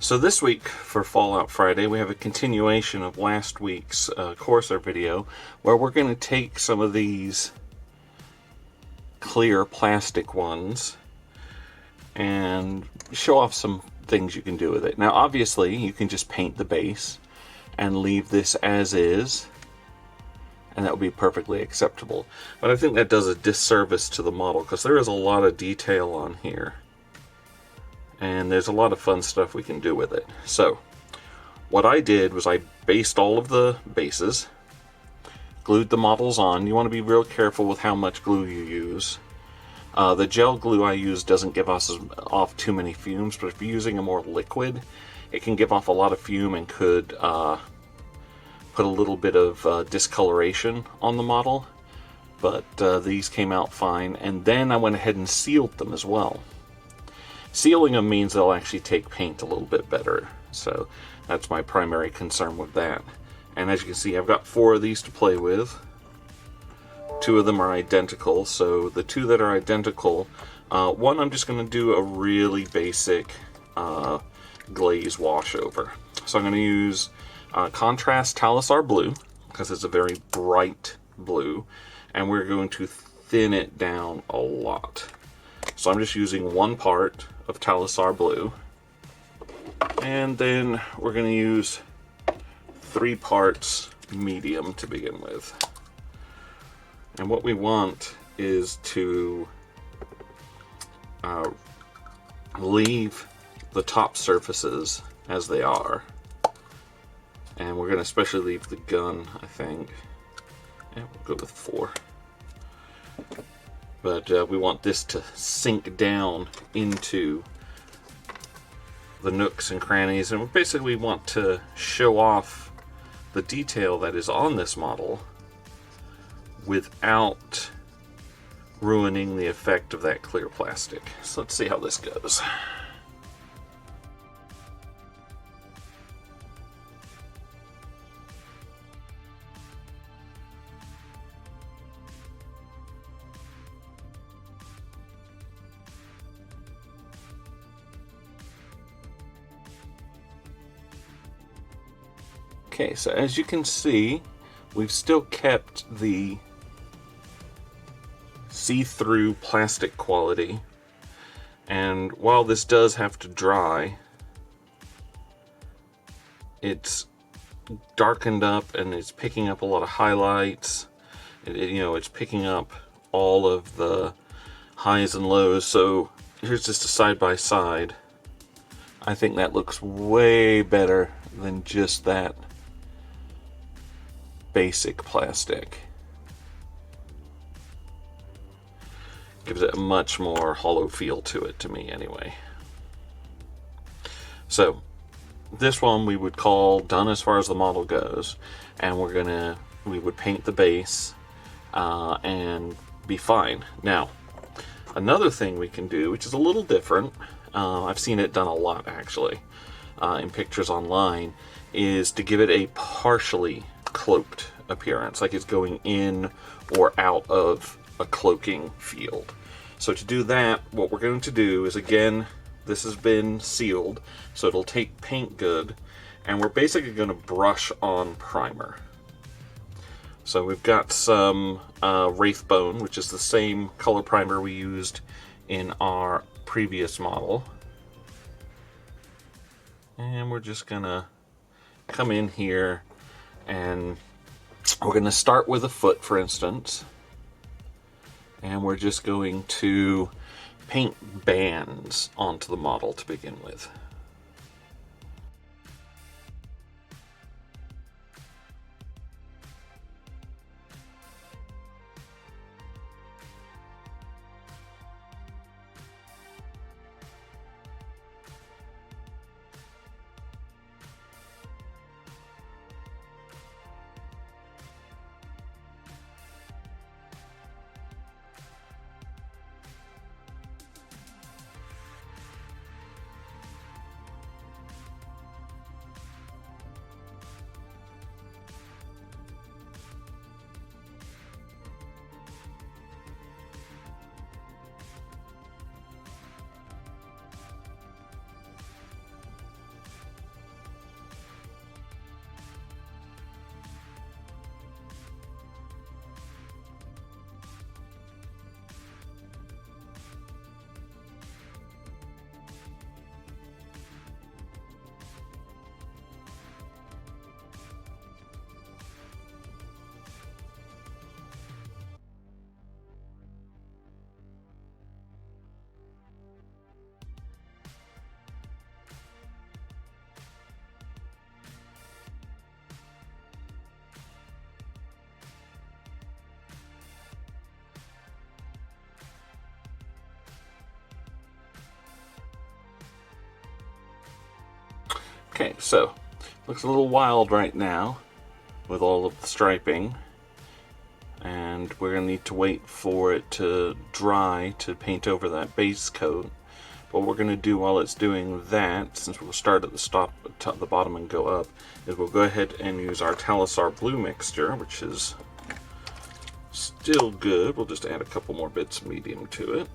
So this week for Fallout Friday, we have a continuation of last week's Corsair video, where we're going to take some of these clear plastic ones and show off some things you can do with it. Now obviously you can just paint the base and leave this as is, and that would be perfectly acceptable. But I think that does a disservice to the model, because there is a lot of detail on here. And there's a lot of fun stuff we can do with it. So, what I did was I based all of the bases, glued the models on. You want to be real careful with how much glue you use. The gel glue I use doesn't give us off too many fumes, but if you're using a more liquid, it can give off a lot of fume and could put a little bit of discoloration on the model. But these came out fine, and then I went ahead and sealed them as well. Sealing them means they'll actually take paint a little bit better, so that's my primary concern with that. And as you can see, I've got 4 of these to play with. 2 of them are identical, so the 2 that are identical, one I'm just going to do a really basic glaze wash over. So I'm going to use contrast Tallisar blue, because it's a very bright blue, and we're going to thin it down a lot. So I'm just using 1 part of Tallisar blue, and then we're going to use 3 parts medium to begin with. And what we want is to leave the top surfaces as they are, and we're going to especially leave the gun, I think. And we'll go with 4. But we want this to sink down into the nooks and crannies, and we basically want to show off the detail that is on this model without ruining the effect of that clear plastic. So let's see how this goes. Okay, so as you can see, we've still kept the see-through plastic quality, and while this does have to dry, it's darkened up and it's picking up a lot of highlights. It's picking up all of the highs and lows. So here's just a side-by-side. I think that looks way better than just that basic plastic. Gives it a much more hollow feel to it, to me anyway. So this one we would call done as far as the model goes, and we would paint the base and be fine. Now another thing we can do, which is a little different, I've seen it done a lot actually in pictures online, is to give it a partially cloaked appearance, like it's going in or out of a cloaking field. So to do that, what we're going to do is, again, this has been sealed, so it'll take paint good, and we're basically going to brush on primer. So we've got some Wraithbone, which is the same color primer we used in our previous model. And we're just gonna come in here, and we're going to start with a foot, for instance, and we're just going to paint bands onto the model to begin with. Okay, so looks a little wild right now with all of the striping, and we're going to need to wait for it to dry to paint over that base coat. But what we're going to do while it's doing that, since we'll start at the bottom and go up, is we'll go ahead and use our Tallisar blue mixture, which is still good. We'll just add a couple more bits of medium to it.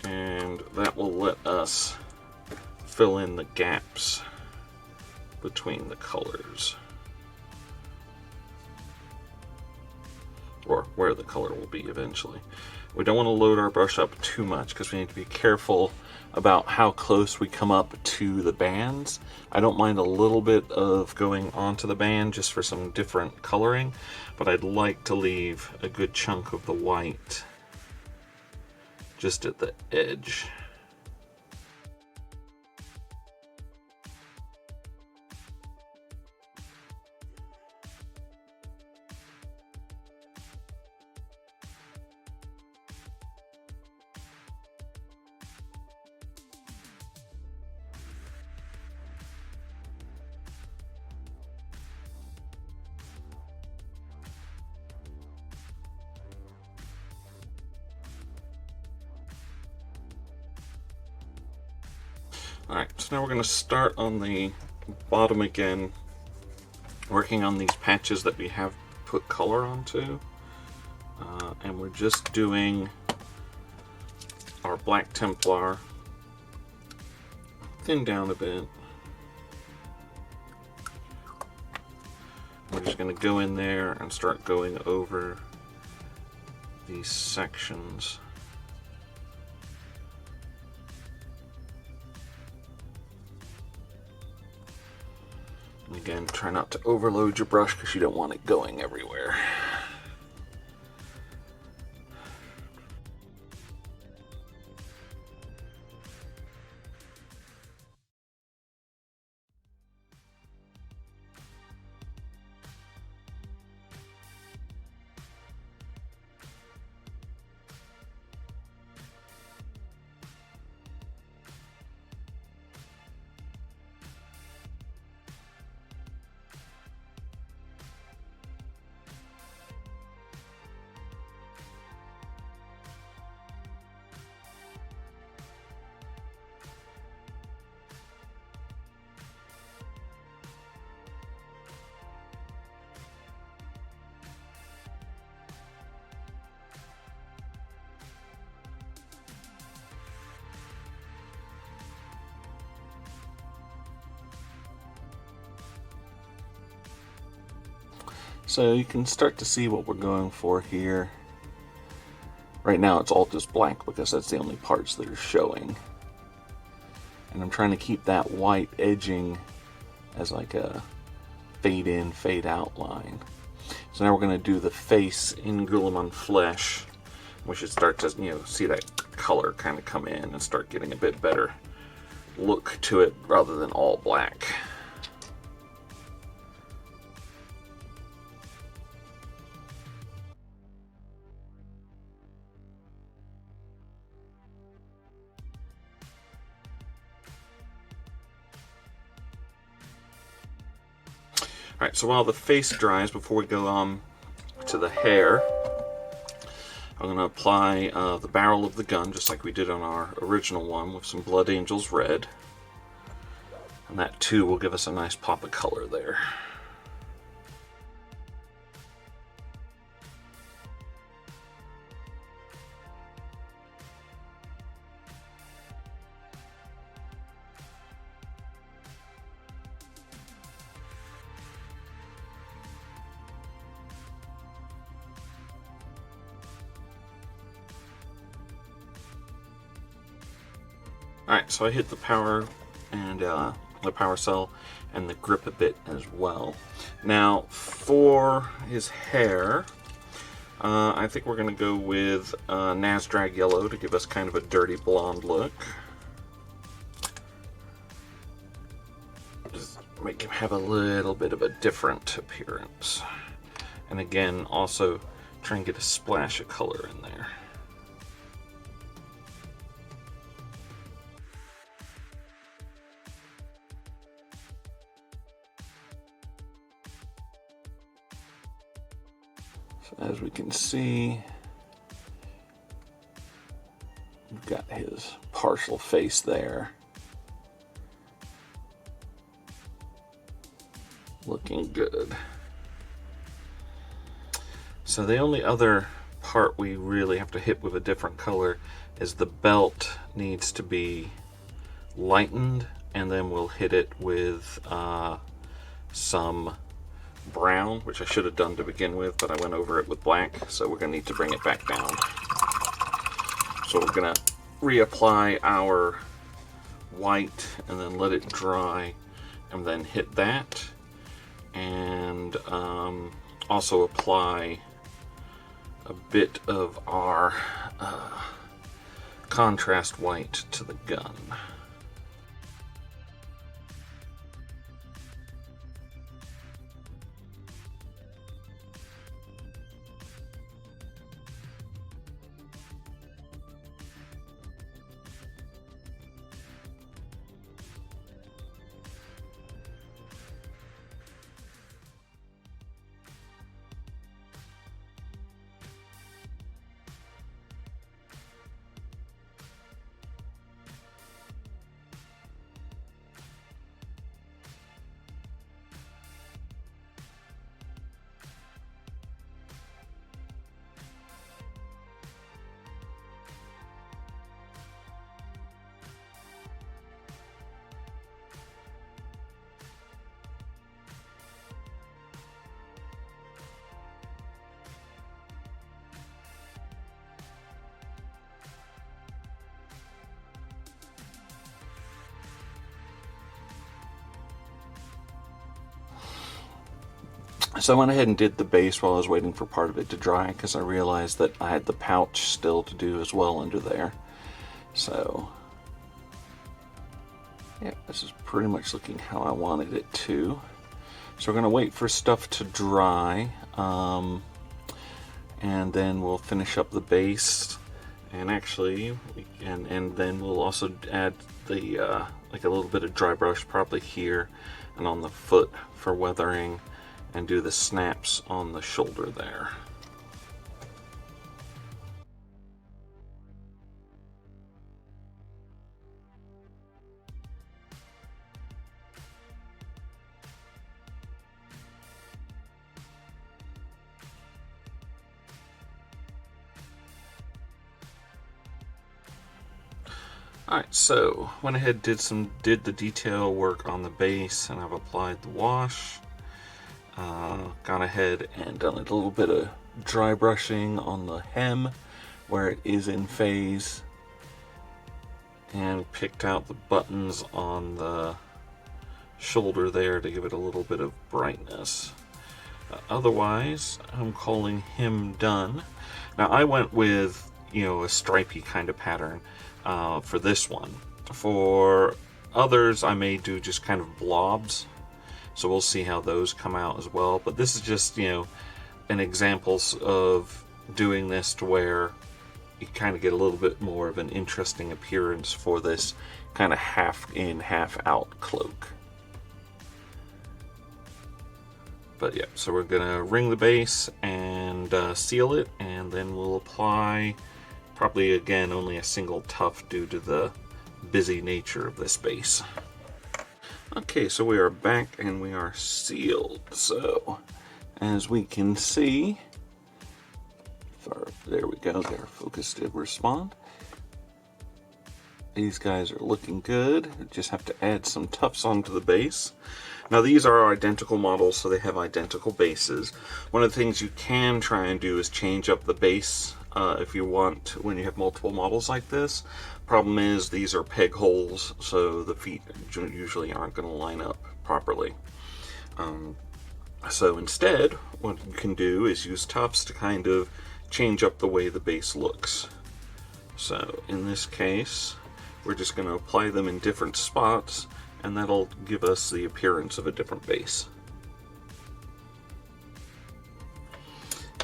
And that will let us fill in the gaps between the colors, or where the color will be eventually. We don't want to load our brush up too much because we need to be careful about how close we come up to the bands. I don't mind a little bit of going onto the band just for some different coloring, but I'd like to leave a good chunk of the white just at the edge. Alright, so now we're going to start on the bottom again, working on these patches that we have put color onto. And we're just doing our black Templar, thin down a bit. We're just going to go in there and start going over these sections. And again, try not to overload your brush because you don't want it going everywhere. So you can start to see what we're going for here. Right now it's all just black because that's the only parts that are showing. And I'm trying to keep that white edging as like a fade in, fade out line. So now we're going to do the face in Guilliman flesh. We should start to, see that color kind of come in and start getting a bit better look to it rather than all black. Alright, so while the face dries, before we go on to the hair, I'm going to apply the barrel of the gun, just like we did on our original one, with some Blood Angels Red. And that too will give us a nice pop of color there. Alright, so I hit the power and the power cell and the grip a bit as well. Now for his hair, I think we're going to go with Nazdrag Yellow to give us kind of a dirty blonde look. Just make him have a little bit of a different appearance. And again, also try and get a splash of color in there. see, we've got his partial face there. Looking good. So the only other part we really have to hit with a different color is the belt needs to be lightened, and then we'll hit it with some brown, which I should have done to begin with, but I went over it with black, so we're going to need to bring it back down. So we're going to reapply our white and then let it dry, and then hit that, and also apply a bit of our contrast white to the gun. So I went ahead and did the base while I was waiting for part of it to dry, because I realized that I had the pouch still to do as well under there. So yeah, this is pretty much looking how I wanted it to. So we're going to wait for stuff to dry, and then we'll finish up the base. And actually, and then we'll also add the like a little bit of dry brush probably here and on the foot for weathering, and do the snaps on the shoulder there. Alright, so went ahead did the detail work on the base, and I've applied the wash. Gone ahead and done a little bit of dry brushing on the hem where it is in phase, and picked out the buttons on the shoulder there to give it a little bit of brightness. Otherwise, I'm calling him done. Now I went with, a stripy kind of pattern for this one. For others, I may do just kind of blobs. So we'll see how those come out as well. But this is just, an example of doing this to where you kind of get a little bit more of an interesting appearance for this kind of half in, half out cloak. But yeah, so we're gonna ring the base and seal it, and then we'll apply probably again only a single tuft due to the busy nature of this base. Okay, so we are back and we are sealed. So, as we can see, there we go, their focus did respond. These guys are looking good. Just have to add some tufts onto the base. Now these are identical models, so they have identical bases. One of the things you can try and do is change up the base if you want, when you have multiple models like this. Problem is, these are peg holes, so the feet usually aren't going to line up properly. So instead, what you can do is use tufts to kind of change up the way the base looks. So in this case, we're just going to apply them in different spots, and that'll give us the appearance of a different base.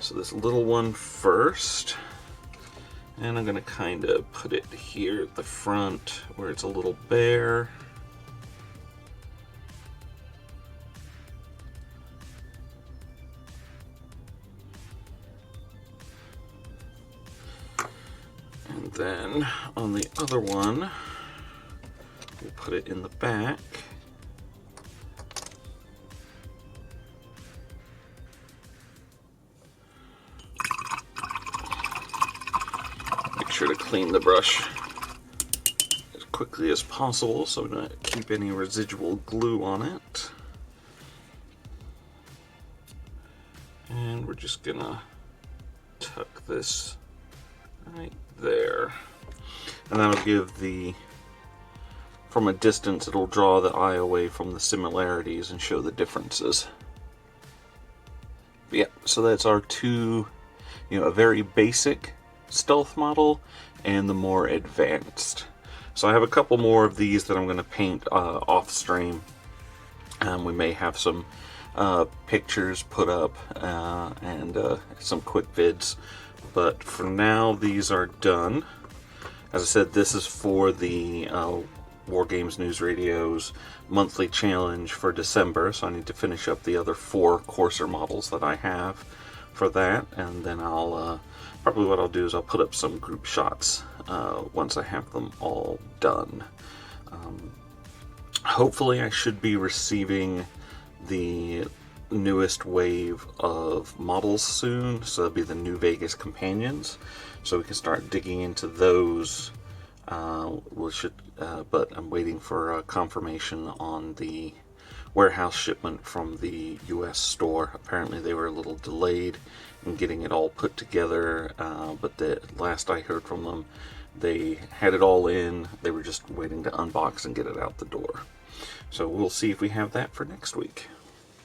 So this little one first, and I'm going to kind of put it here at the front where it's a little bare. then on the other one, we'll put it in the back. Make sure to clean the brush as quickly as possible so we don't keep any residual glue on it. And we're just gonna tuck this right there. And that'll give the, from a distance, it'll draw the eye away from the similarities and show the differences. But yeah, so that's our two, a very basic stealth model and the more advanced. So I have a couple more of these that I'm going to paint off stream. We may have some pictures put up and some quick vids, but for now these are done. As I said, this is for the War Games News Radio's monthly challenge for December, so I need to finish up the other 4 coarser models that I have for that, and then I'll probably what I'll do is I'll put up some group shots once I have them all done. Hopefully I should be receiving the newest wave of models soon, so that'll be the New Vegas companions, so we can start digging into those. But I'm waiting for confirmation on the warehouse shipment from the US store. Apparently they were a little delayed in getting it all put together, but the last I heard from them, they had it all in. They were just waiting to unbox and get it out the door. So we'll see if we have that for next week.